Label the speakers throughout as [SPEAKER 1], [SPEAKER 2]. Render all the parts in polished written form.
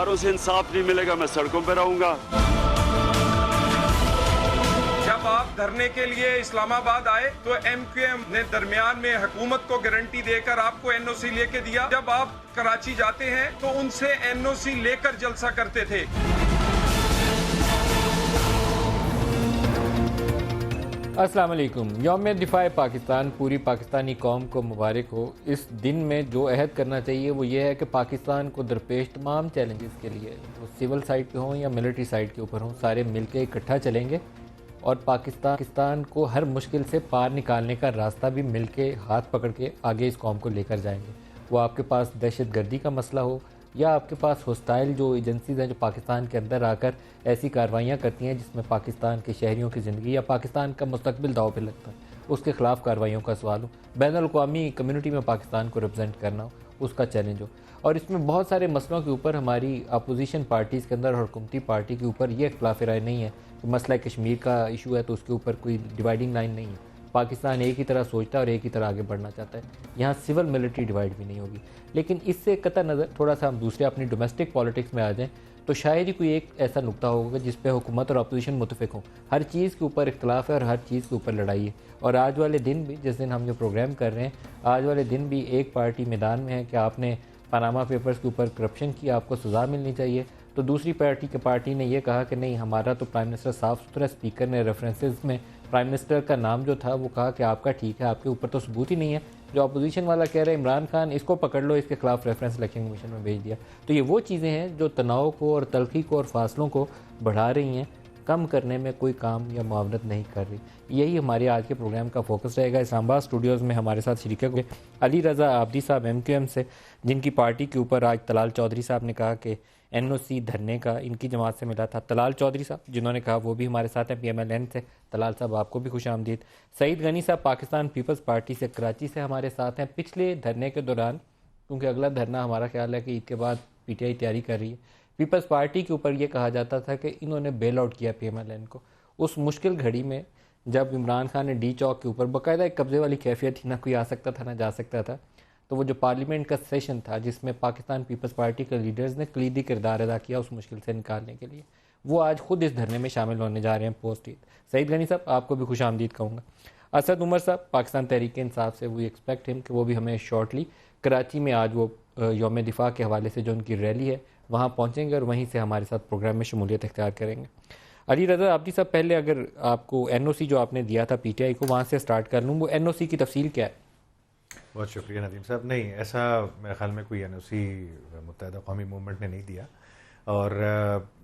[SPEAKER 1] اداروں سے انصاف نہیں ملے گا میں سڑکوں پہ رہوں گا۔
[SPEAKER 2] جب آپ دھرنے کے لیے اسلام آباد آئے تو ایم کیو ایم نے درمیان میں حکومت کو گارنٹی دے کر آپ کو این او سی لے کے دیا۔ جب آپ کراچی جاتے ہیں تو ان سے این او سی لے کر جلسہ کرتے تھے۔
[SPEAKER 3] السلام علیکم۔ یوم دفاع پاکستان پوری پاکستانی قوم کو مبارک ہو۔ اس دن میں جو عہد کرنا چاہیے وہ یہ ہے کہ پاکستان کو درپیش تمام چیلنجز کے لیے وہ سول سائڈ پہ ہوں یا ملٹری سائڈ کے اوپر ہوں، سارے مل کے اکٹھا چلیں گے اور پاکستان کو ہر مشکل سے پار نکالنے کا راستہ بھی مل کے ہاتھ پکڑ کے آگے اس قوم کو لے کر جائیں گے۔ وہ آپ کے پاس دہشت گردی کا مسئلہ ہو یا آپ کے پاس ہوسٹائل جو ایجنسیز ہیں جو پاکستان کے اندر آ کر ایسی کارروائیاں کرتی ہیں جس میں پاکستان کے شہریوں کی زندگی یا پاکستان کا مستقبل داؤ پہ لگتا ہے، اس کے خلاف کارروائیوں کا سوال ہو، بین الاقوامی کمیونٹی میں پاکستان کو ریپرزینٹ کرنا ہو، اس کا چیلنج ہو۔ اور اس میں بہت سارے مسئلوں کے اوپر ہماری اپوزیشن پارٹیز کے اندر اور حکومتی پارٹی کے اوپر یہ اختلاف رائے نہیں ہے کہ مسئلہ کشمیر کا ایشو ہے تو اس کے اوپر کوئی ڈیوائڈنگ لائن نہیں ہے۔ پاکستان ایک ہی طرح سوچتا ہے اور ایک ہی طرح آگے بڑھنا چاہتا ہے، یہاں سول ملٹری ڈیوائڈ بھی نہیں ہوگی۔ لیکن اس سے قطع نظر تھوڑا سا ہم دوسرے اپنی ڈومیسٹک پالیٹکس میں آ جائیں تو شاید ہی کوئی ایک ایسا نقطہ ہوگا جس پہ حکومت اور اپوزیشن متفق ہوں۔ ہر چیز کے اوپر اختلاف ہے اور ہر چیز کے اوپر لڑائی ہے، اور آج والے دن بھی جس دن ہم جو پروگرام کر رہے ہیں آج والے دن بھی ایک پارٹی میدان میں ہے کہ آپ نے پاناما پیپرز کے اوپر کرپشن کی، آپ کو سزا ملنی چاہیے، تو دوسری پارٹی نے یہ کہا کہ نہیں ہمارا تو پرائم منسٹر صاف ستھرا، اسپیکر نے ریفرنسز میں پرائم منسٹر کا نام جو تھا وہ کہا کہ آپ کا ٹھیک ہے، آپ کے اوپر تو ثبوت ہی نہیں ہے۔ جو اپوزیشن والا کہہ رہے عمران خان اس کو پکڑ لو، اس کے خلاف ریفرنس الیکشن کمیشن میں بھیج دیا۔ تو یہ وہ چیزیں ہیں جو تناؤ کو اور تلخی کو اور فاصلوں کو بڑھا رہی ہیں، کم کرنے میں کوئی کام یا معاونت نہیں کر رہی۔ یہی ہمارے آج کے پروگرام کا فوکس رہے گا۔ اسلام آباد اسٹوڈیوز میں ہمارے ساتھ شریک ہوئے علی رضا عابدی صاحب ایم کیو ایم سے، جن کی پارٹی کے اوپر آج طلال چودھری صاحب نے کہا کہ این او سی دھرنے کا ان کی جماعت سے ملا تھا۔ طلال چودھری صاحب جنہوں نے کہا وہ بھی ہمارے ساتھ ہیں پی ایم ایل این سے۔ طلال صاحب آپ کو بھی خوش آمدید۔ سعید غنی صاحب پاکستان پیپلز پارٹی سے کراچی سے ہمارے ساتھ ہیں۔ پچھلے دھرنے کے دوران، کیونکہ اگلا دھرنا ہمارا خیال ہے کہ عید کے بعد پی ٹی آئی تیاری کر رہی ہے، پیپلز پارٹی کے اوپر یہ کہا جاتا تھا کہ انہوں نے بیل آؤٹ کیا پی ایم ایل این کو اس مشکل گھڑی میں جب عمران خان نے ڈی چوک کے اوپر باقاعدہ ایک قبضے والی کیفیت تھی، نہ کوئی آ سکتا تھا نہ جا سکتا تھا، تو وہ جو پارلیمنٹ کا سیشن تھا جس میں پاکستان پیپلز پارٹی کے لیڈرز نے کلیدی کردار ادا کیا اس مشکل سے نکالنے کے لیے، وہ آج خود اس دھرنے میں شامل ہونے جا رہے ہیں پوسٹ عید۔ سعید غنی صاحب آپ کو بھی خوش آمدید کہوں گا۔ اسد عمر صاحب پاکستان تحریک انصاف سے، وی ایکسپیکٹ ہم کہ وہ بھی ہمیں شارٹلی کراچی میں آج وہ یوم دفاع کے حوالے سے جو ان کی ریلی ہے وہاں پہنچیں گے اور وہیں سے ہمارے ساتھ پروگرام میں شمولیت اختیار کریں گے۔ علی رضا عابدی صاحب پہلے اگر آپ کو این او سی جو آپ نے دیا تھا پی ٹی آئی کو وہاں سے سٹارٹ کر لوں، وہ این او سی کی تفصیل کیا ہے؟
[SPEAKER 4] بہت شکریہ ندیم صاحب۔ نہیں، ایسا میرے خیال میں کوئی این او سی متحدہ قومی موومنٹ نے نہیں دیا، اور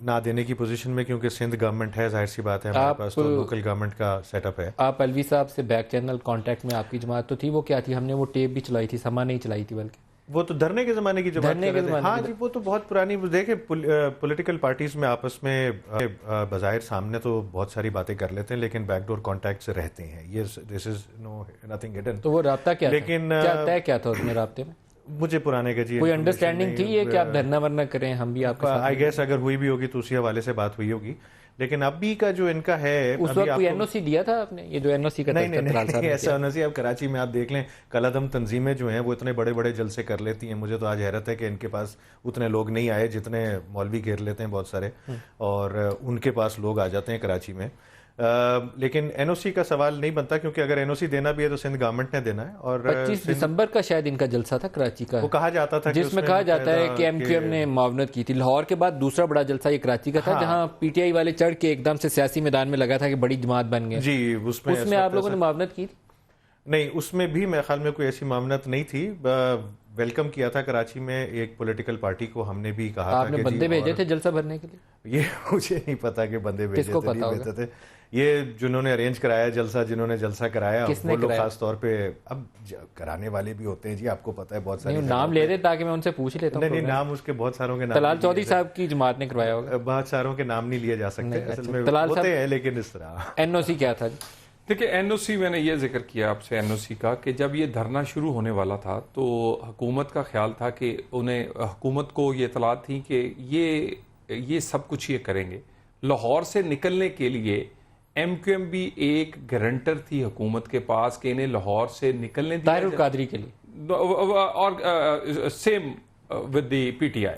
[SPEAKER 4] نہ دینے کی پوزیشن میں، کیونکہ سندھ گورنمنٹ ہے، ظاہر سی بات ہے ہمارے پاس تو لوکل گورنمنٹ کا سیٹ اپ ہے۔
[SPEAKER 3] آپ الوی صاحب سے بیک چینل کانٹیکٹ میں آپ کی جماعت تو تھی، وہ کیا تھی؟ ہم نے وہ ٹیپ بھی چلائی تھی، سما نہیں چلائی تھی بلکہ
[SPEAKER 4] وہ تو دھرنے کے زمانے کی جماعت کر رہے تھے۔ ہاں جی، وہ تو بہت پرانی، دیکھیں پولیٹیکل پارٹیز میں آپس میں بظاہر سامنے تو بہت ساری باتیں کر لیتے ہیں لیکن بیک ڈور کانٹیکٹس رہتے ہیں، یہ دس از نو نتھنگ ہڈن۔
[SPEAKER 3] تو وہ رابطہ کیا
[SPEAKER 4] لیکن
[SPEAKER 3] کیا تھا اس میں رابطے میں؟
[SPEAKER 4] مجھے پرانے کا جی
[SPEAKER 3] کوئی انڈرسٹینڈنگ تھی یہ کہ آپ دھرنا ورنا کریں، ہم بھی آپ کا
[SPEAKER 4] آئی گیس اگر ہوئی بھی ہوگی تو اسی حوالے سے بات ہوئی ہوگی، لیکن اب بھی کا جو ان کا ہے
[SPEAKER 3] اس وقت کوئی این او سی دیا تھا آپ نے؟ یہ جو این او سی کا
[SPEAKER 4] نہیں ایسا ہونا چاہیے۔ اب کراچی میں آپ دیکھ لیں کالعدم تنظیمیں جو ہیں وہ اتنے بڑے بڑے جلسے کر لیتی ہیں، مجھے تو آج حیرت ہے کہ ان کے پاس اتنے لوگ نہیں آئے جتنے مولوی گھیر لیتے ہیں بہت سارے، اور ان کے پاس لوگ آ جاتے ہیں کراچی میں۔ لیکن این او سی کا سوال نہیں بنتا، کیونکہ اگر این او سی دینا بھی ہے تو سندھ گورنمنٹ نے دینا ہے۔ اور
[SPEAKER 3] 25 دسمبر کا شاید ان کا جلسہ تھا کراچی کا،
[SPEAKER 4] وہ کہا جاتا تھا
[SPEAKER 3] جس میں کہا جاتا ہے کہ ایم کیو ایم نے معاونت کی تھی۔ لاہور کے بعد دوسرا بڑا جلسہ یہ کراچی کا تھا جہاں پی ٹی آئی والے چڑھ کے ایک دم سے سیاسی میدان میں لگا تھا کہ بڑی جماعت بن گئے۔
[SPEAKER 4] جی، اس میں
[SPEAKER 3] آپ لوگوں نے معاونت کی تھی؟
[SPEAKER 4] نہیں، اس میں بھی میرے خیال میں کوئی ایسی معاونت نہیں تھی۔ ویلکم کیا تھا کراچی میں ایک پولیٹیکل پارٹی کو، ہم نے بھی کہا تھا
[SPEAKER 3] آپ نے بندے بھیجے تھے جلسہ بھرنے کے لیے؟
[SPEAKER 4] یہ مجھے نہیں پتا کہ بندے بھیجے تھے نہیں بھیجے تھے، یہ جنہوں نے ارینج کرایا جلسہ، جنہوں نے جلسہ کرایا وہ لوگ خاص طور پہ اب کرانے والے بھی ہوتے ہیں جی، آپ کو پتا ہے بہت سارے
[SPEAKER 3] نام لے دے تاکہ میں ان سے پوچھ لیتا ہوں۔
[SPEAKER 4] نہیں، نام اس کے بہت ساروں کے نام،
[SPEAKER 3] طلال چودھری صاحب کی جماعت نے کروایا ہوگا،
[SPEAKER 4] بہت ساروں کے نام نہیں لیے جا سکتے اصل میں، ہوتے ہیں لیکن اس طرح۔
[SPEAKER 3] این او سی کیا تھا؟
[SPEAKER 2] دیکھیں این او سی، میں نے یہ ذکر کیا آپ سے این او سی کا کہ جب یہ دھرنا شروع ہونے والا تھا تو حکومت کا خیال تھا کہ حکومت کو یہ اطلاعات تھی کہ یہ سب کچھ یہ کریں گے۔ لاہور سے نکلنے کے لیے ایم کیو ایم بھی ایک گارنٹر تھی حکومت کے پاس کہ انہیں لاہور سے نکلنے دیا
[SPEAKER 3] طاہر القادری کے لیے،
[SPEAKER 2] اور سیم with the PTI.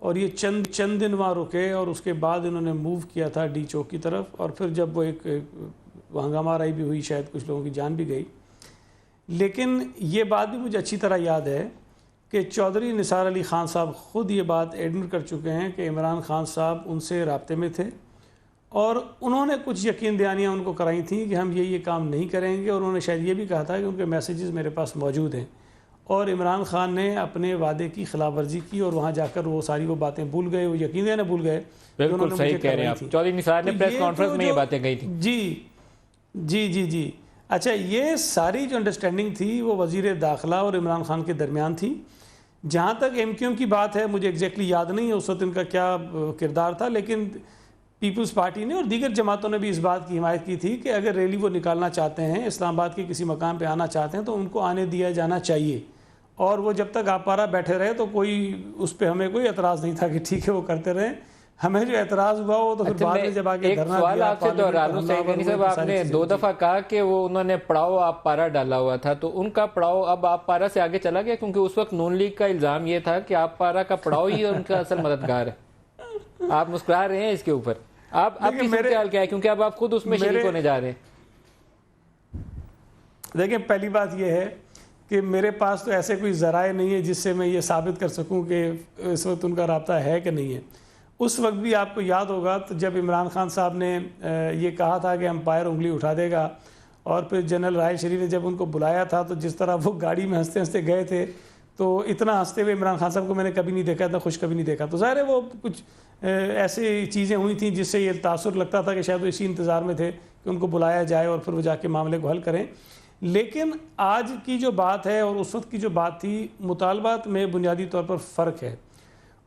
[SPEAKER 5] اور یہ چند دن وہاں رکے اور اس کے بعد انہوں نے موو کیا تھا ڈی چوک کی طرف، اور پھر جب وہ ایک ہنگامہ آرائی بھی ہوئی، شاید کچھ لوگوں کی جان بھی گئی. لیکن یہ بات بھی مجھے اچھی طرح یاد ہے کہ چودھری نثار علی خان صاحب خود یہ بات ایڈمٹ کر چکے ہیں کہ عمران خان صاحب ان سے رابطے میں تھے، اور انہوں نے کچھ یقین دہانیاں ان کو کرائی تھیں کہ ہم یہ کام نہیں کریں گے، اور انہوں نے شاید یہ بھی کہا تھا کہ ان کے میسیجز میرے پاس موجود ہیں. اور عمران خان نے اپنے وعدے کی خلاف ورزی کی اور وہاں جا کر وہ ساری وہ باتیں بھول گئے، وہ یقین دہانیاں بھول گئے.
[SPEAKER 3] بالکل صحیح کہہ رہے ہیں آپ. چودھری نثار نے پریس کانفرنس میں یہ باتیں کہی تھیں.
[SPEAKER 5] جی. اچھا، یہ ساری جو انڈرسٹینڈنگ تھی وہ وزیر داخلہ اور عمران خان کے درمیان تھی. جہاں تک ایم کیو ایم کی بات ہے، مجھے ایگزیکٹلی یاد نہیں ہے اس وقت ان کا کیا کردار تھا، لیکن پیپلز پارٹی نے اور دیگر جماعتوں نے بھی اس بات کی حمایت کی تھی کہ اگر ریلی وہ نکالنا چاہتے ہیں، اسلام آباد کے کسی مقام پہ آنا چاہتے ہیں، تو ان کو آنے دیا جانا چاہیے. اور وہ جب تک آپ پارا بیٹھے رہے تو کوئی اس پہ ہمیں کوئی اعتراض نہیں تھا کہ ٹھیک ہے وہ کرتے رہیں. ہمیں جو اعتراض ہوا وہ تو پھر بعد میں جب آگے دھرنا دیا.
[SPEAKER 3] سوال آپ سے دہرالوں سعید صاحب، آپ نے 2 دفعہ کہا کہ وہ انہوں نے پڑاؤ آپ پارا ڈالا ہوا تھا، تو ان کا پڑاؤ اب آپ پارا سے آگے چلا گیا؟ کیونکہ اس وقت نون لیگ کا الزام یہ تھا کہ آپ پارا کا پڑاؤ ہی ان کا اصل مددگار ہے. آپ مسکرا رہے ہیں اس کے اوپر، آپ کی صورتحال کیا ہے؟ کیونکہ اب آپ خود اس میں شریک ہونے جا رہے ہیں.
[SPEAKER 5] دیکھیں، پہلی بات یہ ہے کہ میرے پاس تو ایسے کوئی ذرائع نہیں ہے جس سے میں یہ ثابت کر سکوں کہ اس وقت ان کا رابطہ ہے کہ نہیں ہے. اس وقت بھی آپ کو یاد ہوگا تو جب عمران خان صاحب نے یہ کہا تھا کہ امپائر انگلی اٹھا دے گا، اور پھر جنرل راحیل شریف نے جب ان کو بلایا تھا تو جس طرح وہ گاڑی میں ہنستے ہنستے گئے تھے، تو اتنا ہنستے ہوئے عمران خان صاحب کو میں نے کبھی نہیں دیکھا، اتنا خوش کبھی نہیں دیکھا. تو ظاہر ہے وہ کچھ ایسی چیزیں ہوئی تھیں جس سے یہ تاثر لگتا تھا کہ شاید وہ اسی انتظار میں تھے کہ ان کو بلایا جائے اور پھر وہ جا کے معاملے کو حل کریں. لیکن آج کی جو بات ہے اور اس وقت کی جو بات تھی، مطالبات میں بنیادی طور پر فرق ہے.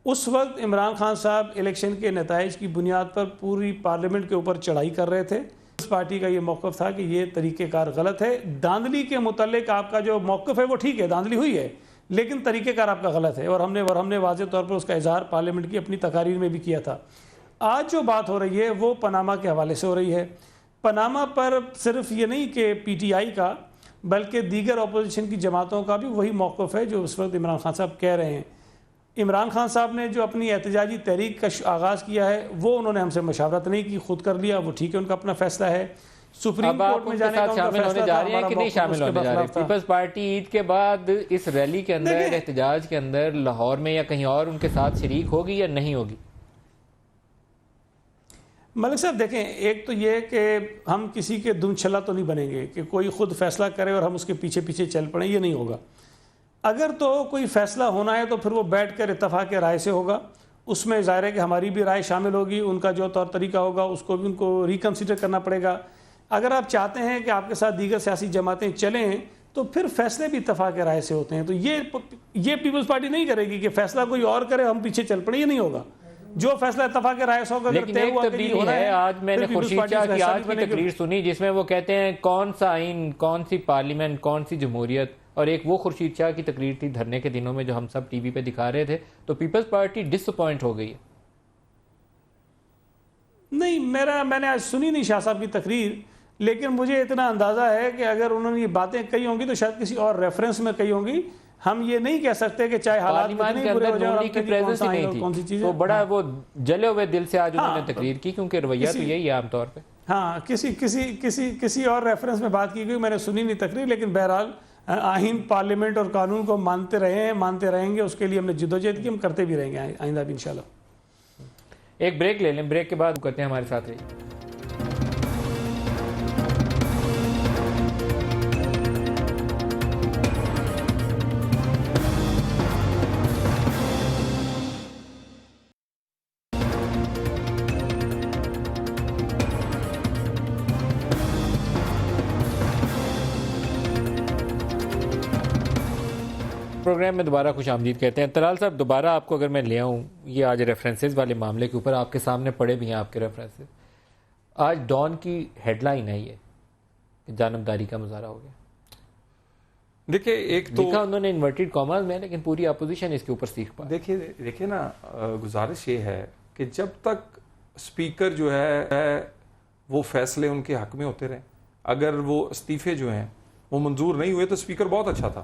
[SPEAKER 5] اس وقت عمران خان صاحب الیکشن کے نتائج کی بنیاد پر پوری پارلیمنٹ کے اوپر چڑھائی کر رہے تھے. اس پارٹی کا یہ موقف تھا کہ یہ طریقہ کار غلط ہے. داندلی کے متعلق آپ کا جو موقف ہے وہ ٹھیک ہے، داندلی ہوئی ہے، لیکن طریقہ کار آپ کا غلط ہے، اور ہم نے واضح طور پر اس کا اظہار پارلیمنٹ کی اپنی تقاریر میں بھی کیا تھا. آج جو بات ہو رہی ہے وہ پاناما کے حوالے سے ہو رہی ہے. پاناما پر صرف یہ نہیں کہ پی ٹی آئی کا بلکہ دیگر اپوزیشن کی جماعتوں کا بھی وہی موقف ہے جو اس وقت عمران خان صاحب کہہ رہے ہیں. عمران خان صاحب نے جو اپنی احتجاجی تحریک کا آغاز کیا ہے وہ انہوں نے ہم سے مشاورت نہیں کی، خود کر لیا، وہ ٹھیک ہے، ان کا اپنا فیصلہ ہے. سپریم کورٹ میں جانے کا ان کا فیصلہ تھا، ہمارا
[SPEAKER 3] کہ نہیں شامل ہونے جا رہے ہیں. پیپلز پارٹی عید کے بعد اس ریلی کے اندر، احتجاج کے اندر لاہور میں یا کہیں اور ان کے ساتھ شریک ہوگی یا نہیں ہوگی؟
[SPEAKER 5] ملک صاحب دیکھیں، ایک تو یہ کہ ہم کسی کے دم چھلا تو نہیں بنیں گے کہ کوئی خود فیصلہ کرے اور ہم اس کے پیچھے پیچھے چل پڑیں، یہ نہیں ہوگا. اگر تو کوئی فیصلہ ہونا ہے تو پھر وہ بیٹھ کر اتفاق رائے سے ہوگا. اس میں ظاہر ہے کہ ہماری بھی رائے شامل ہوگی، ان کا جو طور طریقہ ہوگا اس کو بھی ان کو ریکنسیڈر کرنا پڑے گا. اگر آپ چاہتے ہیں کہ آپ کے ساتھ دیگر سیاسی جماعتیں چلیں تو پھر فیصلے بھی اتفاق رائے سے ہوتے ہیں. تو یہ پیپلز پارٹی نہیں کرے گی کہ فیصلہ کوئی اور کرے ہم پیچھے چل پڑیں، یہ نہیں ہوگا. جو فیصلہ اتفاق رائے سے ہوگا.
[SPEAKER 3] لیکن ایک تبدیلی ہے، آج میں نے خورشید شاہ کی آج کی تقریر سنی جس میں وہ کہتے ہیں کون سا آئین، کون سی پارلیمنٹ، کون سی جمہوریت، اور ایک وہ خورشید شاہ کی تقریر تھی دھرنے کے دنوں میں جو ہم سب ٹی وی پہ دکھا رہے تھے. تو پیپلز پارٹی ڈس اپوائنٹ ہو گئی ہے.
[SPEAKER 5] نہیں، میں نے آج سنی نہیں شاہ صاحب کی تقریر، لیکن مجھے اتنا اندازہ ہے کہ اگر انہوں نے یہ باتیں کہی ہوں گی تو شاید کسی اور ریفرنس میں کہی ہوں گی. ہم یہ نہیں کہہ سکتے کہ چاہے حالات
[SPEAKER 3] پارلیمان کے اندر نون کی پریزنس ہی نہیں تھی، تو بڑا وہ جلے ہوئے دل سے آج انہوں نے تقریر کی، کیونکہ رویہ تو یہی ہے عام طور پہ.
[SPEAKER 5] ہاں، کسی اور ریفرنس میں بات کی گئی، میں نے سنی نہیں تقریر. لیکن بہرحال آئین، پارلیمنٹ اور قانون کو مانتے رہے ہیں، مانتے رہیں گے. اس کے لیے ہم نے جدوجہد کی، ہم کرتے بھی رہیں گے آئندہ بھی انشاءاللہ.
[SPEAKER 3] ایک بریک لے لیں، بریک کے بعد کرتے ہیں، ہمارے ساتھ رہیے. پروگرام میں دوبارہ خوش آمدید کہتے ہیں. طلال صاحب، دوبارہ آپ کو اگر میں لے آؤں یہ آج ریفرنسز والے معاملے کے اوپر، آپ کے سامنے پڑے بھی ہیں آپ کے ریفرنسز. آج ڈان کی ہیڈ لائن ہے یہ کہ جانبداری کا مظاہرہ ہو گیا.
[SPEAKER 2] دیکھیں، ایک تو
[SPEAKER 3] لکھا انہوں نے انورٹڈ کاماز میں، لیکن پوری اپوزیشن اس کے اوپر سیکھ پائے.
[SPEAKER 2] دیکھیں نا، گزارش یہ ہے کہ جب تک اسپیکر جو ہے وہ فیصلے ان کے حق میں ہوتے رہے. اگر وہ استعفے جو ہیں وہ منظور نہیں ہوئے تو اسپیکر بہت اچھا تھا،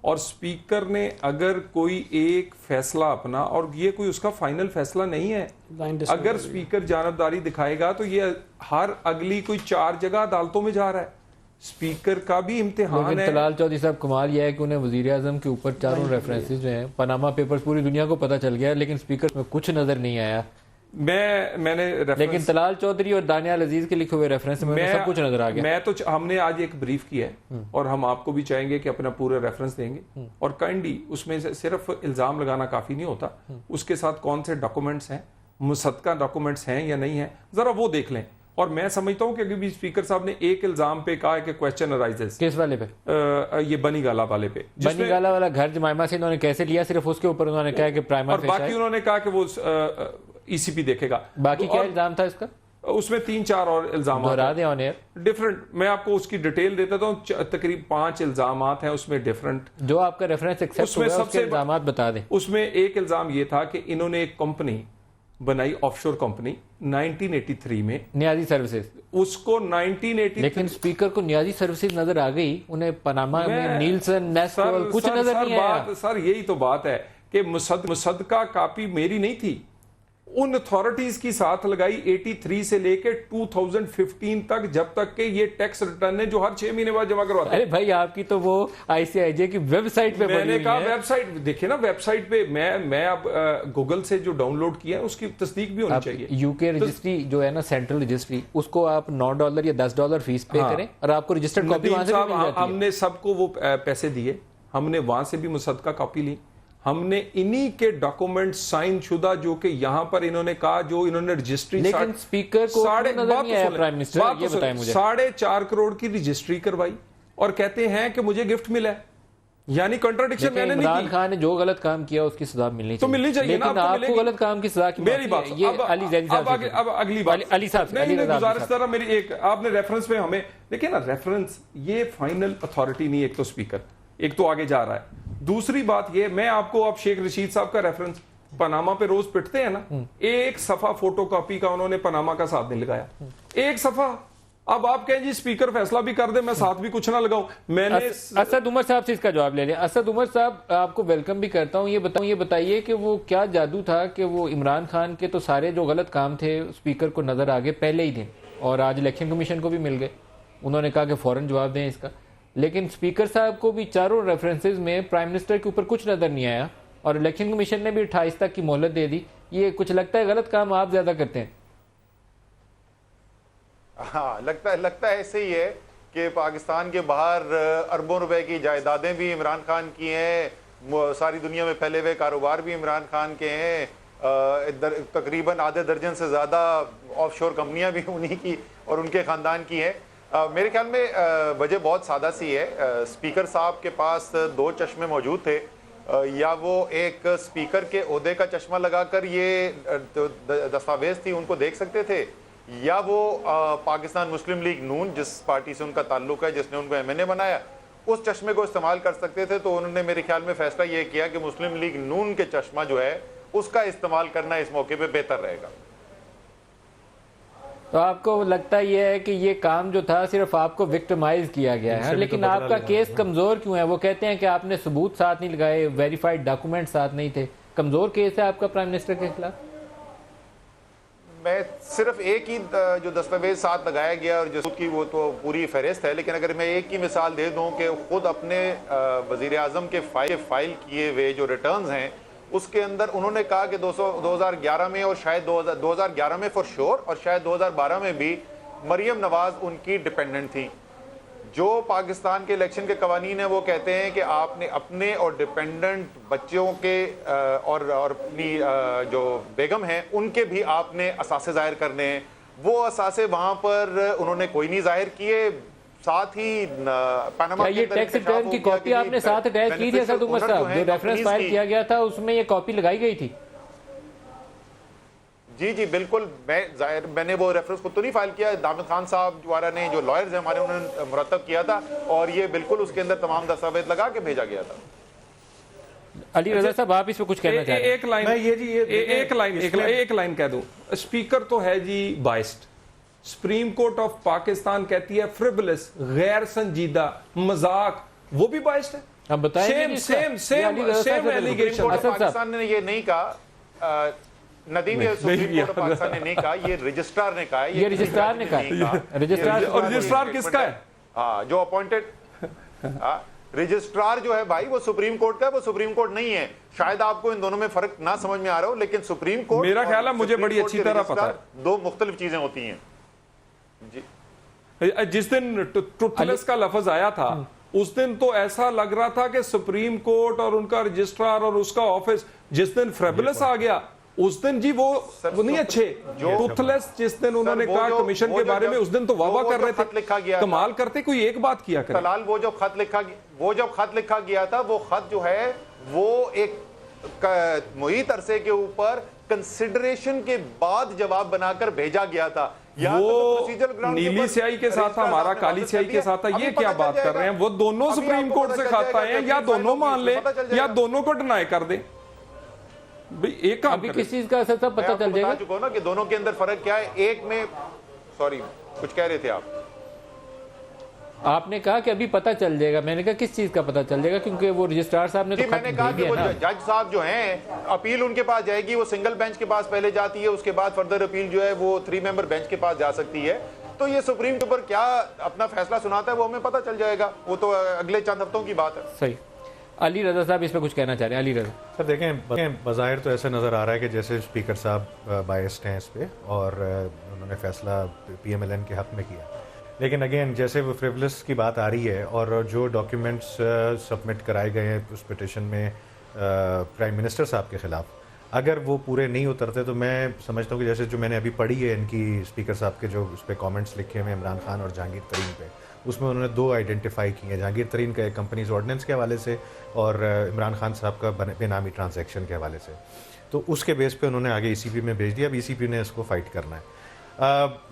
[SPEAKER 2] اور اسپیکر نے اگر کوئی ایک فیصلہ اپنا، اور یہ کوئی اس کا فائنل فیصلہ نہیں ہے، اگر اسپیکر جانبداری دکھائے گا تو یہ ہر اگلی کوئی 4 جگہ عدالتوں میں جا رہا ہے. اسپیکر کا بھی امتحان ہے.
[SPEAKER 3] طلال چودھری صاحب کمال یہ ہے کہ انہیں وزیر اعظم کے اوپر چاروں ریفرنسز جو ہیں پاناما پیپرز پوری دنیا کو پتہ چل گیا، لیکن اسپیکر میں کچھ نظر نہیں آیا.
[SPEAKER 2] میں نے
[SPEAKER 3] لیکن طلال چودھری اور دانیال عزیز کے لکھے ہوئے ریفرنس میں سب کچھ نظر آ گیا.
[SPEAKER 2] میں تو ہم نے آج ایک بریف کیا ہے اور ہم آپ کو بھی چاہیں گے کہ اپنا پورا ریفرنس دیں گے، اور کائنڈلی اس میں صرف الزام لگانا کافی نہیں ہوتا، اس کے ساتھ کون سے ڈاکومنٹس ہیں، مصدقہ ڈاکومنٹس ہیں یا نہیں ہیں، ذرا وہ دیکھ لیں. اور میں سمجھتا ہوں کہ اگر بھی اسپیکر صاحب نے ایک الزام پہ کہا ہے کہ کویسچن ارائزز،
[SPEAKER 3] کس والے پہ؟
[SPEAKER 2] یہ بنی گالا والے پہ،
[SPEAKER 3] بنی گالا والا گھر جمائمہ سے انہوں نے کیسے لیا، صرف اس کے اوپر انہوں نے کہا کہ پرائما
[SPEAKER 2] اور باقی انہوں نے کہا کہ وہ ای سی پی دیکھے گا.
[SPEAKER 3] باقی کیا الزام تھا اس کا؟
[SPEAKER 2] اس میں 3-4 اور الزامات ڈفرنٹ، میں آپ کو اس کی ڈیٹیل دیتا ہوں. تقریب 5 الزامات ہیں اس میں ڈفرنٹ.
[SPEAKER 3] جو آپ کا ریفرنس ایکسپٹ ہوگا اس کے الزامات بتا دیں.
[SPEAKER 2] اس میں ایک الزام یہ تھا کہ انہوں نے ایک کمپنی بنائی، آف شور کمپنی 1983 میں،
[SPEAKER 3] نیازی سروسز.
[SPEAKER 2] اس کو 1983
[SPEAKER 3] لیکن اسپیکر کو نیازی سروسز نظر آ گئی، انہیں پاناما میں نیلسن نیسکول کچھ نظر نہیں آیا.
[SPEAKER 2] سر یہی تو بات ہے کہ مصدقہ کاپی میری نہیں تھی، ان اتھارٹیز کی ساتھ لگائی 83 سے لے کے 2015 تک، جب تک کہ یہ ٹیکس ریٹرن ہے جو ہر 6 مہینے بعد جمع کرواتا ہے.
[SPEAKER 3] ارے بھائی آپ کی تو وہ آئی سی آئی جے کی ویب سائٹ پہ
[SPEAKER 2] میں نے کہا ویب سائٹ دیکھیں نا، ویب سائٹ پہ میں اب گوگل سے جو ڈاؤن لوڈ کیا ہے اس کی تصدیق بھی ہونی چاہیے.
[SPEAKER 3] یو کے رجسٹری جو ہے نا، سینٹرل رجسٹری، اس کو آپ $9 یا $10 فیس پے کریں اور آپ کو رجسٹرڈ کاپی وہاں سے بھی مل جاتی ہے.
[SPEAKER 2] ہم نے سب کو وہ پیسے دیے، ہم نے وہاں سے بھی مصدقہ کاپی لی، ہم نے انہی کے ڈاکومنٹ سائن شدہ جو کہ یہاں پر انہوں نے کہا، جو انہوں نے رجسٹری،
[SPEAKER 3] لیکن اسپیکر کو نظر نہیں آیا پرائم منسٹر، یہ بتائیں مجھے.
[SPEAKER 2] 4.5 کروڑ کی رجسٹری کروائی اور کہتے ہیں کہ مجھے گفٹ ملا ہے. یعنی کنٹراڈکشن میں نے نہیں کی.
[SPEAKER 3] عمران خان نے جو غلط کام کیا اس کی سزا ملنی
[SPEAKER 2] تو ملنی چاہیے نا.
[SPEAKER 3] لیکن آپ کو غلط کام کی سزا کی
[SPEAKER 2] میری بات
[SPEAKER 3] یہ علی زیدی صاحب،
[SPEAKER 2] اب اگلی بات
[SPEAKER 3] علی صاحب
[SPEAKER 2] نہیں گزارش طرح میری ایک، آپ نے ریفرنس میں ہمیں دیکھیں نا، ریفرنس یہ فائنل اتھارٹی نہیں. ایک تو اسپیکر، ایک تو آگے جا رہا ہے. دوسری بات یہ، میں آپ کو اب شیخ رشید صاحب کا ریفرنس پاناما پہ روز پٹتے ہیں نا، ایک صفحہ فوٹو کاپی کا انہوں نے پاناما کا ساتھ نہیں لگایا، ایک صفحہ. اب آپ کہیں جی اسپیکر فیصلہ بھی کر دے، میں ساتھ بھی کچھ نہ لگاؤں. میں نے
[SPEAKER 3] اسد عمر صاحب سے اس کا جواب لے لیں. اسد عمر صاحب آپ کو ویلکم بھی کرتا ہوں. یہ بتائیے کہ وہ کیا جادو تھا کہ وہ عمران خان کے تو سارے جو غلط کام تھے اسپیکر کو نظر آ گئے پہلے ہی دن، اور آج الیکشن کمیشن کو بھی مل گئے، انہوں نے کہا کہ فوراً جواب دیں اس کا. لیکن اسپیکر صاحب کو بھی چاروں ریفرنسز میں پرائم منسٹر کے اوپر کچھ نظر نہیں آیا، اور الیکشن کمیشن نے بھی 28 تک کی مہلت دے دی. یہ کچھ لگتا ہے غلط کام آپ زیادہ کرتے ہیں.
[SPEAKER 6] ہاں لگتا ہے ایسے ہی ہے کہ پاکستان کے باہر اربوں روپے کی جائیدادیں بھی عمران خان کی ہیں، ساری دنیا میں پھیلے ہوئے کاروبار بھی عمران خان کے ہیں، تقریباً آدھے درجن سے زیادہ آف شور کمپنیاں بھی انہی کی اور ان کے خاندان کی ہیں. میرے خیال میں وجہ بہت سادہ سی ہے. اسپیکر صاحب کے پاس 2 چشمے موجود تھے، یا وہ ایک اسپیکر کے عہدے کا چشمہ لگا کر یہ دستاویز تھی ان کو دیکھ سکتے تھے، یا وہ پاکستان مسلم لیگ نون جس پارٹی سے ان کا تعلق ہے، جس نے ان کو ایم این اے بنایا، اس چشمے کو استعمال کر سکتے تھے. تو انہوں نے میرے خیال میں فیصلہ یہ کیا کہ مسلم لیگ نون کے چشمہ جو ہے اس کا استعمال کرنا اس موقع پہ بہتر رہے گا.
[SPEAKER 3] تو آپ کو لگتا یہ ہے کہ یہ کام جو تھا صرف آپ کو وکٹمائز کیا گیا ہے، لیکن آپ کا کیس کمزور کیوں ہے؟ وہ کہتے ہیں کہ آپ نے ثبوت ساتھ نہیں لگائے، ویریفائڈ ڈاکومنٹ ساتھ نہیں تھے. کمزور کیس ہے آپ کا پرائم منسٹر کے خلاف.
[SPEAKER 6] میں صرف ایک ہی جو دستاویز ساتھ لگایا گیا اور جس کی وہ تو پوری فہرست ہے، لیکن اگر میں ایک ہی مثال دے دوں کہ خود اپنے وزیر اعظم کے فائل کیے ہوئے جو ریٹرنز ہیں اس کے اندر انہوں نے کہا کہ 2011 میں اور شاید 2011 میں فور شور اور شاید 2012 میں بھی مریم نواز ان کی ڈیپینڈنٹ تھی. جو پاکستان کے الیکشن کے قوانین ہیں وہ کہتے ہیں کہ آپ نے اپنے اور ڈیپینڈنٹ بچوں کے اور اپنی جو بیگم ہیں ان کے بھی آپ نے اثاثے ظاہر کرنے ہیں. وہ اثاثے وہاں پر انہوں نے کوئی نہیں ظاہر کیے. ساتھ ہی پاناما
[SPEAKER 3] یہ ٹیکس ریٹرن کی کاپی آپ نے ساتھ اٹیچ کی تھی اسد عمر صاحب؟ جو ریفرنس فائل کیا گیا تھا اس میں یہ کاپی لگائی گئی تھی.
[SPEAKER 6] جی بالکل. میں نے وہ ریفرنس خود تو نہیں فائل کیا، دامد خان صاحب دوارا نے جو لائرز ہیں ہمارے انہوں نے مرتب کیا تھا، اور یہ بالکل اس کے اندر تمام دستاویز لگا کے بھیجا گیا تھا.
[SPEAKER 3] علی رضا صاحب آپ اس پہ کچھ کہنا چاہتے ہیں؟
[SPEAKER 2] ایک لائن کہہ دوں. اسپیکر تو ہے جی biased. Supreme Court of Pakistan کہتی ہے فریبلس، غیر سنجیدہ، مذاق. وہ بھی بائسڈ ہے.
[SPEAKER 3] اب بتائیں
[SPEAKER 6] سپریم کورٹ پاکستان نے یہ نہیں کہا، ندیم سپریم کورٹ پاکستان نے نہیں کہا، یہ رجسٹرار نے کہا ہے.
[SPEAKER 3] یہ رجسٹرار نے کہا.
[SPEAKER 2] اور رجسٹرار کس کا ہے؟
[SPEAKER 6] ہاں جو اپوائنٹڈ رجسٹرار جو ہے بھائی وہ سپریم کورٹ کا ہے، وہ سپریم کورٹ نہیں ہے. شاید آپ کو ان دونوں میں فرق نہ سمجھ میں آ رہا ہو، لیکن سپریم کورٹ
[SPEAKER 2] میرا خیال ہے مجھے بڑی اچھی طرح پتا ہے،
[SPEAKER 6] دو مختلف چیزیں ہوتی ہیں. جی
[SPEAKER 2] جس دن ٹروتھلیس کا لفظ آیا تھا اس دن تو ایسا لگ رہا تھا کہ سپریم کورٹ اور ان کا رجسٹرار اور اس کا آفس، جس دن فریبلس آ گیا اس دن جی وہ نہیں اچھے. ٹروتھلیس جس دن انہوں نے کہا کمیشن کے بارے میں، اس دن تو واہ کر رہے تھے، کمال کرتے کوئی ایک بات کیا کرے.
[SPEAKER 6] طلال وہ جب خط لکھا گیا تھا، وہ خط جو ہے وہ ایک محیط عرصے کے اوپر کنسیڈریشن کے بعد جواب بنا کر بھیجا گیا تھا.
[SPEAKER 2] وہ نیلی سیاہی کے ساتھ تھا، ہمارا کالی سیاہی کے ساتھ تھا. یہ کیا بات کر رہے ہیں؟ وہ دونوں سپریم کورٹ سے خط آئے ہیں، یا دونوں مان لیں یا دونوں کو ڈینائی کر دیں. ایک کام
[SPEAKER 3] ابھی کس چیز کا اثر تھا پتہ چل جائے گا.
[SPEAKER 6] میں چکا ہوں نا کہ دونوں کے اندر فرق کیا ہے. ایک میں سوری کچھ کہہ رہے تھے آپ
[SPEAKER 3] نے کہا کہ ابھی پتہ چل جائے گا. میں نے کہا کس چیز کا پتہ چل جائے گا؟ کیونکہ وہ رجسٹرار صاحب نے تو
[SPEAKER 6] میں نے کہا کہ وہ جج صاحب جو ہیں اپیل ان کے پاس جائے گی، وہ سنگل بینچ کے پاس پہلے جاتی ہے، اس کے بعد فردر اپیل جو ہے وہ 3 ممبر بینچ کے پاس جا سکتی ہے. تو یہ سپریم کے اوپر کیا اپنا فیصلہ سناتا ہے وہ ہمیں پتہ چل جائے گا، وہ تو اگلے چند ہفتوں کی بات ہے.
[SPEAKER 3] صحیح. علی رضا صاحب اس پہ کچھ کہنا چاہ رہے ہیں. علی رضا
[SPEAKER 4] سر دیکھیں، بظاہر تو ایسا نظر آ رہا ہے کہ جیسے اسپیکر صاحب بائسڈ ہیں اس پہ اور انہوں نے فیصلہ پی ایم ایل این کے حق میں کیا. لیکن اگین جیسے وہ فریولس کی بات آ رہی ہے اور جو ڈاکیومنٹس سبمٹ کرائے گئے ہیں اس پٹیشن میں پرائم منسٹر صاحب کے خلاف، اگر وہ پورے نہیں اترتے تو میں سمجھتا ہوں کہ جیسے جو میں نے ابھی پڑھی ہے ان کی اسپیکر صاحب کے جو اس پہ کامنٹس لکھے ہوئے عمران خان اور جہانگیر ترین پہ، اس میں انہوں نے 2 آئیڈینٹیفائی کی ہیں، جہانگیر ترین کا ایک کمپنیز آرڈیننس کے حوالے سے اور عمران خان صاحب کا بے نامی ٹرانزیکشن کے حوالے سے. تو اس کے بیس پہ انہوں نے آگے ای سی پی میں بھیج دیا. اب ای سی پی نے اس کو فائٹ کرنا ہے.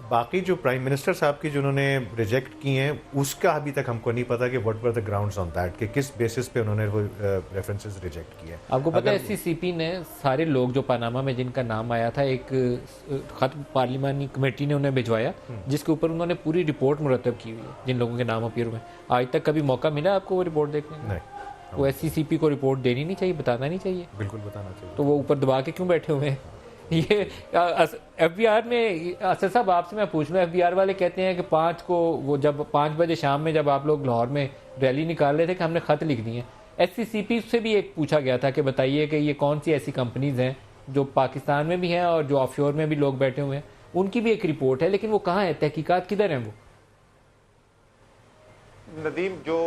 [SPEAKER 4] باقی جو پرائم منسٹر صاحب کی جنہوں نے ریجیکٹ کی ہیں اس کا ابھی تک ہم کو نہیں پتا کہ what were the grounds on that, کہ کس بیسس پہ انہوں نے وہ ریفرنسز ریجیکٹ کیے.
[SPEAKER 3] آپ کو پتا ہے ایس سی سی پی نے سارے لوگ جو پاناما میں جن کا نام آیا تھا، ایک خط پارلیمانی کمیٹی نے انہیں بھجوایا جس کے اوپر انہوں نے پوری رپورٹ مرتب کی ہوئی ہے جن لوگوں کے نام اپیئر ہوئے. آج تک کبھی موقع ملا آپ کو وہ رپورٹ دیکھنے میں؟
[SPEAKER 4] نہیں.
[SPEAKER 3] وہ ایس سی سی پی کو رپورٹ دینی نہیں چاہیے، بتانا نہیں چاہیے؟
[SPEAKER 4] بالکل بتانا چاہیے.
[SPEAKER 3] تو وہ اوپر دبا کے کیوں بیٹھے ہوئے ہیں؟ یہ ایف بی آر میں اسد صاحب آپ سے میں پوچھ لوں، ایف بی آر والے کہتے ہیں کہ 5 کو وہ جب 5 بجے شام میں جب آپ لوگ لاہور میں ریلی نکال رہے تھے کہ ہم نے خط لکھ دیے. ایس سی سی پی سے بھی ایک پوچھا گیا تھا کہ بتائیے کہ یہ کون سی ایسی کمپنیز ہیں جو پاکستان میں بھی ہیں اور جو آف شور میں بھی لوگ بیٹھے ہوئے ہیں، ان کی بھی ایک رپورٹ ہے، لیکن وہ کہاں ہے؟ تحقیقات کدھر ہیں وہ؟
[SPEAKER 6] ندیم جو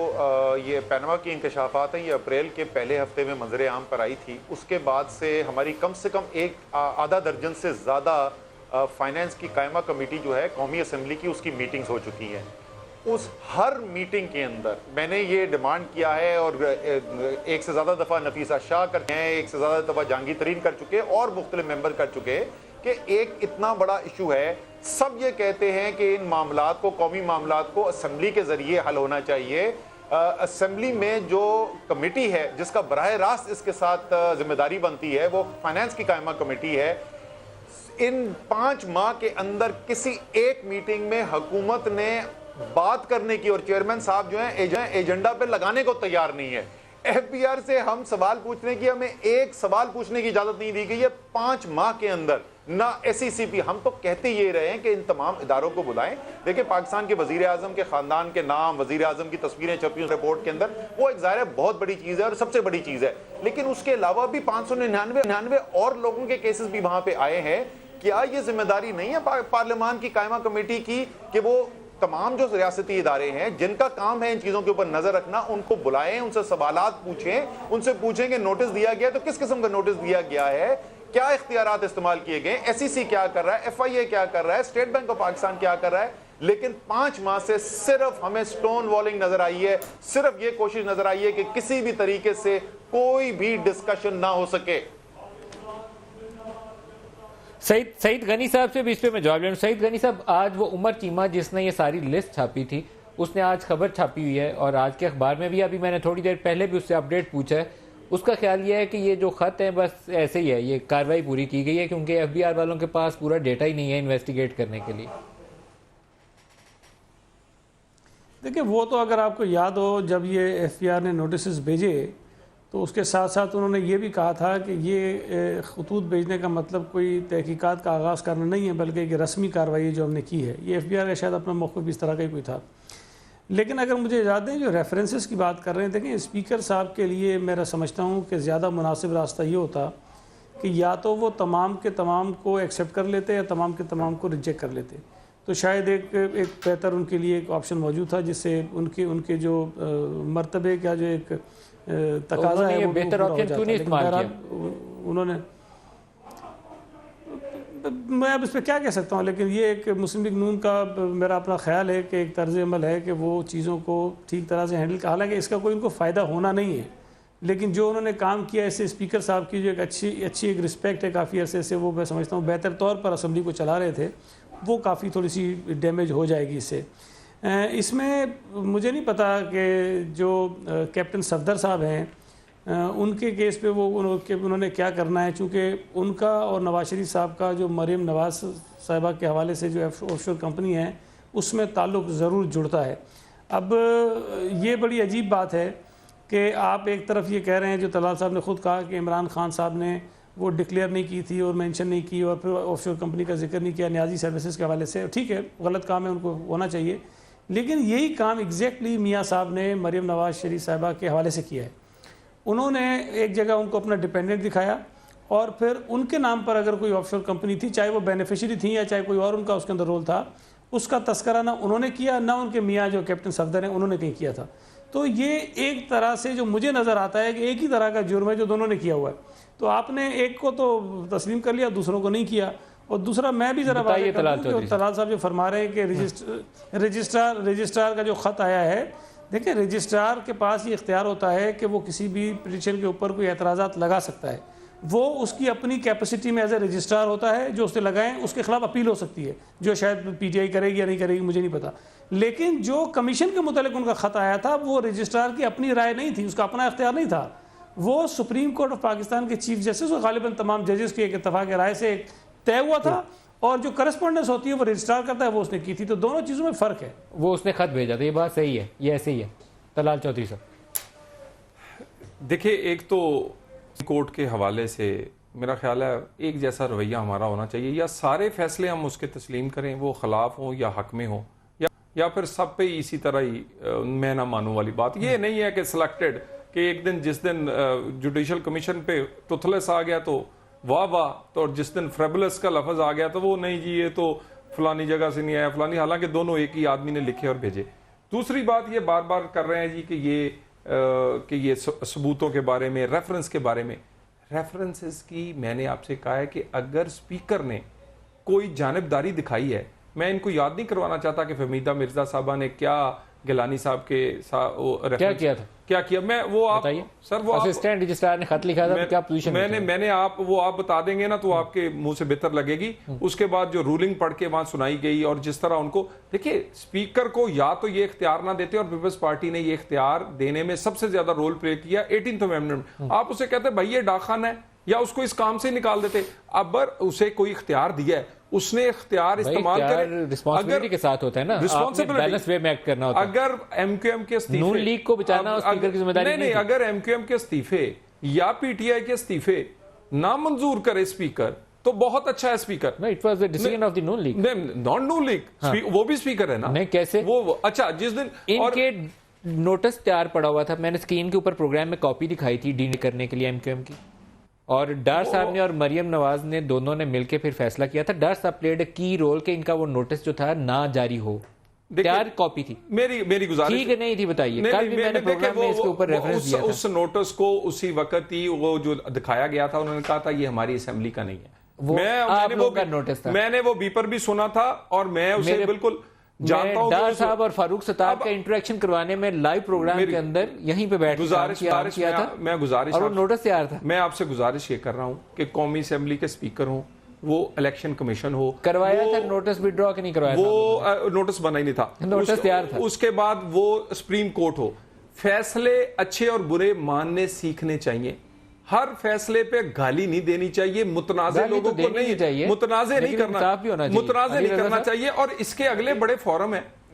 [SPEAKER 6] یہ پینما کی انکشافات ہیں یہ اپریل کے پہلے ہفتے میں منظر عام پر آئی تھی. اس کے بعد سے ہماری کم سے کم آدھا درجن سے زیادہ فائنینس کی قائمہ کمیٹی جو ہے قومی اسمبلی کی، اس کی میٹنگز ہو چکی ہیں. اس ہر میٹنگ کے اندر میں نے یہ ڈیمانڈ کیا ہے اور 1 سے زیادہ دفعہ نفیسہ شاہ کرتے ہیں، 1 سے زیادہ دفعہ جہانگیر ترین کر چکے اور مختلف ممبر کر چکے کہ ایک اتنا بڑا ایشو ہے. سب یہ کہتے ہیں کہ ان معاملات کو، قومی معاملات کو اسمبلی کے ذریعے حل ہونا چاہیے. اسمبلی میں جو کمیٹی ہے جس کا براہ راست اس کے ساتھ ذمہ داری بنتی ہے وہ فائنانس کی قائمہ کمیٹی ہے. ان 5 ماہ کے اندر کسی ایک میٹنگ میں حکومت نے بات کرنے کی اور چیئرمین صاحب جو ہیں ایجنڈا پہ لگانے کو تیار نہیں ہے. ایف بی آر سے ہم سوال پوچھنے کی، ہمیں ایک سوال پوچھنے کی اجازت نہیں دی گئی ہے 5 ماہ کے اندر. نہ ایس سی سی پی، ہم تو کہتے یہ رہے ہیں کہ ان تمام اداروں کو بلائیں. دیکھیں پاکستان کے وزیر اعظم کے خاندان کے نام، وزیر اعظم کی تصویریں چھپی ہیں رپورٹ کے اندر، وہ ایک ظاہر ہے بہت بڑی چیز ہے اور سب سے بڑی چیز ہے. لیکن اس کے علاوہ بھی 599 اور لوگوں کے کیسز بھی وہاں پہ آئے ہیں. کیا یہ ذمہ داری نہیں ہے پارلیمان کی قائمہ کمیٹی کی کہ وہ تمام جو ریاستی ادارے ہیں جن کا کام ہے ان چیزوں کے اوپر نظر رکھنا، ان کو بلائیں، ان سے سوالات پوچھیں، ان سے پوچھیں کہ نوٹس دیا گیا تو کس قسم کا نوٹس دیا گیا ہے، کیا اختیارات استعمال کیے گئے، ایس ای سی کیا کر رہا ہے، ایف آئی اے کیا کر رہا ہے، اسٹیٹ بینک آف پاکستان کیا کر رہا ہے. لیکن 5 ماہ سے صرف ہمیں سٹون والنگ نظر آئی ہے، صرف یہ کوشش نظر آئی ہے کہ کسی بھی طریقے سے کوئی بھی ڈسکشن نہ ہو سکے.
[SPEAKER 3] سعید غنی صاحب سے بھی اس پہ میں جواب لوں. سعید غنی صاحب، آج وہ عمر چیمہ جس نے یہ ساری لسٹ چھاپی تھی اس نے آج خبر چھاپی ہوئی ہے اور آج کے اخبار میں بھی ابھی میں نے تھوڑی دیر پہلے بھی اس سے اپڈیٹ پوچھا ہے. اس کا خیال یہ ہے کہ یہ جو خط ہیں بس ایسے ہی ہے، یہ کاروائی پوری کی گئی ہے کیونکہ ایف بی آر والوں کے پاس پورا ڈیٹا ہی نہیں ہے انویسٹیگیٹ کرنے کے لیے.
[SPEAKER 5] دیکھیں وہ تو اگر آپ کو یاد ہو جب یہ ایف بی آر نے نوٹسز بھیجے تو اس کے ساتھ ساتھ انہوں نے یہ بھی کہا تھا کہ یہ خطوط بھیجنے کا مطلب کوئی تحقیقات کا آغاز کرنا نہیں ہے بلکہ ایک رسمی کارروائی جو ہم نے کی ہے. یہ ایف بی آر کا شاید اپنا موقف اس طرح کا ہی کوئی تھا. لیکن اگر مجھے یاد ہے جو ریفرنسز کی بات کر رہے ہیں دیکھیں اسپیکر صاحب کے لیے میرا سمجھتا ہوں کہ زیادہ مناسب راستہ یہ ہوتا کہ یا تو وہ تمام کے تمام کو ایکسیپٹ کر لیتے یا تمام کے تمام کو ریجیکٹ کر لیتے. تو شاید ایک بہتر ان کے لیے ایک آپشن موجود تھا جس سے ان کے جو مرتبے کا جو ایک تقاضا ہے وہ
[SPEAKER 3] بہتر آپشن کیوں نہیں استعمال کیا
[SPEAKER 5] انہوں نے. میں اب اس پہ کیا کہہ سکتا ہوں لیکن یہ ایک مسلم لیگ نون کا میرا اپنا خیال ہے کہ ایک طرز عمل ہے کہ وہ چیزوں کو ٹھیک طرح سے ہینڈل. حالانکہ اس کا کوئی ان کو فائدہ ہونا نہیں ہے لیکن جو انہوں نے کام کیا اس سے اسپیکر صاحب کی جو ایک اچھی ایک رسپیکٹ ہے کافی عرصے سے وہ میں سمجھتا ہوں بہتر طور پر اسمبلی کو چلا رہے تھے وہ کافی تھوڑی سی ڈیمیج ہو جائے گی اس سے. اس میں مجھے نہیں پتا کہ جو کیپٹن صفدر صاحب ہیں ان کے کیس پہ وہ انہوں نے کیا کرنا ہے چونکہ ان کا اور نواز شریف صاحب کا جو مریم نواز صاحبہ کے حوالے سے جو آف شور کمپنی ہے اس میں تعلق ضرور جڑتا ہے. اب یہ بڑی عجیب بات ہے کہ آپ ایک طرف یہ کہہ رہے ہیں جو طلال صاحب نے خود کہا کہ عمران خان صاحب نے وہ ڈکلیئر نہیں کی تھی اور مینشن نہیں کی اور پھر آف شور کمپنی کا ذکر نہیں کیا نیازی سروسز کے حوالے سے. ٹھیک ہے غلط کام ہے ان کو ہونا چاہیے لیکن یہی کام ایگزیکٹلی میاں صاحب نے مریم نواز شریف صاحبہ کے حوالے سے کیا ہے. انہوں نے ایک جگہ ان کو اپنا ڈیپینڈنٹ دکھایا اور پھر ان کے نام پر اگر کوئی آف شور کمپنی تھی چاہے وہ بینیفیشری تھیں یا چاہے کوئی اور ان کا اس کے اندر رول تھا اس کا تذکرہ نہ انہوں نے کیا نہ ان کے میاں جو کیپٹن صفدر ہیں انہوں نے کہیں کیا تھا. تو یہ ایک طرح سے جو مجھے نظر آتا ہے کہ ایک ہی طرح کا جرم ہے جو دونوں نے کیا ہوا ہے. تو آپ نے ایک کو تو تسلیم کر لیا دوسروں کو نہیں کیا. اور دوسرا میں بھی ذرا بات کرتا ہوں طلال صاحب جو فرما رہے ہیں کہ رجسٹرار کا جو خط آیا ہے دیکھیں رجسٹرار کے پاس یہ اختیار ہوتا ہے کہ وہ کسی بھی پٹیشن کے اوپر کوئی اعتراضات لگا سکتا ہے. وہ اس کی اپنی کیپیسٹی میں ایز اے رجسٹرار ہوتا ہے جو اس نے لگائیں اس کے خلاف اپیل ہو سکتی ہے جو شاید پی ٹی آئی کرے گی یا نہیں کرے گی مجھے نہیں پتا. لیکن جو کمیشن کے متعلق ان کا خط آیا تھا وہ رجسٹرار کی اپنی رائے نہیں تھی اس کا اپنا اختیار نہیں تھا. وہ سپریم کورٹ آف پاکستان کے چیف جسٹس اور غالباً تمام ججز کی ایک اتفاق رائے سے طے ہوا تھا اور جو کرسپونڈنس ہوتی ہے وہ رجسٹرار کرتا ہے وہ اس نے کی تھی. تو دونوں چیزوں میں فرق ہے.
[SPEAKER 3] وہ اس نے خط بھیجا تھا یہ بات صحیح ہے یہ ایسے ہی ہے. طلال چودھری صاحب
[SPEAKER 2] دیکھیں ایک تو کورٹ کے حوالے سے میرا خیال ہے ایک جیسا رویہ ہمارا ہونا چاہیے یا سارے فیصلے ہم اس کے تسلیم کریں وہ خلاف ہوں یا حق میں ہوں یا پھر سب پہ اسی طرح ہی میں نہ مانوں والی بات. یہ نہیں ہے کہ سلیکٹڈ کہ ایک دن جس دن جوڈیشل کمیشن پہ ٹوتھلس آ گیا تو واہ واہ تو جس دن فریبلس کا لفظ آ گیا تو وہ نہیں جی یہ تو فلانی جگہ سے نہیں آیا فلانی. حالانکہ دونوں ایک ہی آدمی نے لکھے اور بھیجے. دوسری بات یہ بار بار کر رہے ہیں جی کہ یہ ثبوتوں کے بارے میں ریفرنس کے بارے میں ریفرنسز کی میں نے آپ سے کہا ہے کہ اگر اسپیکر نے کوئی جانبداری دکھائی ہے میں ان کو یاد نہیں کروانا چاہتا کہ فہمیدہ مرزا صاحبہ نے کیا گیلانی صاحب کے کیا کیا میں وہ آپ سر وہ
[SPEAKER 3] اسسٹنٹ رجسٹرار نے خط لکھا تھا کیا پوزیشن
[SPEAKER 2] میں نے آپ بتا دیں گے نا تو آپ کے منہ سے بہتر لگے گی. اس کے بعد جو رولنگ پڑھ کے وہاں سنائی گئی اور جس طرح ان کو دیکھیں اسپیکر کو یا تو یہ اختیار نہ دیتے اور پیپلز پارٹی نے یہ اختیار دینے میں سب سے زیادہ رول پلے کیا 18th امینڈمنٹ. آپ اسے کہتے بھائی یہ ڈاک خانہ ہے یا اس کو اس کام سے نکال دیتے. اب اسے کوئی اختیار دیا ہے اس نے اختیار استعمال کرے
[SPEAKER 3] رسپانسبلٹی کے ساتھ ہوتا ہے نا بیلنس وے میں ایکٹ کرنا ہوتا ہے.
[SPEAKER 2] اگر ایم کیو ایم کے استعفے
[SPEAKER 3] نون لیگ کو بچانا اسپیکر کی ذمہ داری
[SPEAKER 2] نہیں اگر ایم کیو ایم کے استعفے یا پی ٹی آئی کے استعفے نہ منظور کرے اسپیکر تو بہت اچھا ہے speaker.
[SPEAKER 3] It was the decision of the Noon League
[SPEAKER 2] not Noon League وہ بھی اسپیکر ہے نا.
[SPEAKER 3] نہیں کیسے
[SPEAKER 2] وہ اچھا جس دن
[SPEAKER 3] ان کے نوٹس تیار پڑا ہوا تھا میں نے اسکرین کے اوپر پروگرام میں کاپی دکھائی تھی ڈی کرنے کے لیے ایم کیو ایم کی اور ڈار صاحب نے اور مریم نواز نے دونوں نے مل کے پھر فیصلہ کیا تھا. ڈار صاحب پلیڈ اے کی رول کہ ان کا وہ نوٹس جو تھا نہ جاری ہو. تیار کاپی تھی
[SPEAKER 2] میری گزارش
[SPEAKER 3] ٹھیک نہیں تھی بتائیے کل بھی میں نے پروگرام میں اس کے اوپر ریفرنس دیا تھا.
[SPEAKER 2] اس نوٹس کو اسی وقت ہی وہ جو دکھایا گیا تھا انہوں نے کہا تھا یہ ہماری اسمبلی کا نہیں ہے. میں نے وہ بیپر بھی سنا تھا اور میں اسے بالکل جانتا ہوں.
[SPEAKER 3] ڈار صاحب اور فاروق ستار کا انٹریکشن کروانے میں لائیو پروگرام کے اندر یہیں پہ بیٹھ کیا تھا
[SPEAKER 2] میں گزارش
[SPEAKER 3] اور وہ نوٹس تیار تھا.
[SPEAKER 2] میں آپ سے گزارش یہ کر رہا ہوں کہ قومی اسمبلی کے اسپیکر ہوں وہ الیکشن کمیشن ہو
[SPEAKER 3] کروایا تھا نوٹس وڈرا کہ نہیں کروایا
[SPEAKER 2] وہ نوٹس بنا ہی نہیں تھا
[SPEAKER 3] نوٹس تیار تھا.
[SPEAKER 2] اس کے بعد وہ سپریم کورٹ ہو فیصلے اچھے اور برے ماننے سیکھنے چاہیے. ہر فیصلے پہ گالی نہیں دینی چاہیے. متنازع لوگوں کو نہیں چاہیے متنازع نہیں کرنا چاہیے اور اس کے اگلے بڑے فورم ہیں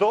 [SPEAKER 6] 2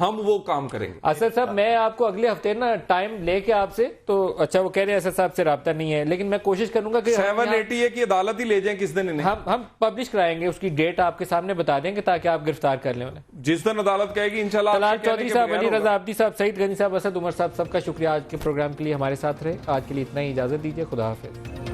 [SPEAKER 2] ہم وہ کام کریں گے.
[SPEAKER 3] اسد صاحب میں آپ کو اگلے ہفتے نا ٹائم لے کے آپ سے تو اچھا وہ کہہ رہے ہیں اسد صاحب سے رابطہ نہیں ہے لیکن میں کوشش کروں گا کہ
[SPEAKER 2] 780 کی عدالت ہی لے جائیں کس دن انہیں.
[SPEAKER 3] ہم پبلش کرائیں گے اس کی ڈیٹ آپ کے سامنے بتا دیں گے تاکہ آپ گرفتار کر لیں انہیں.
[SPEAKER 2] جس دن عدالت کہے گی انشاءاللہ.
[SPEAKER 3] طلال چودھری صاحب, علی رضا عابدی صاحب, سعید غنی صاحب, اسد عمر صاحب, سب کا شکریہ آج کے پروگرام کے لیے ہمارے ساتھ رہے. آج کے لیے اتنا ہی, اجازت دیجیے. خدا حافظ.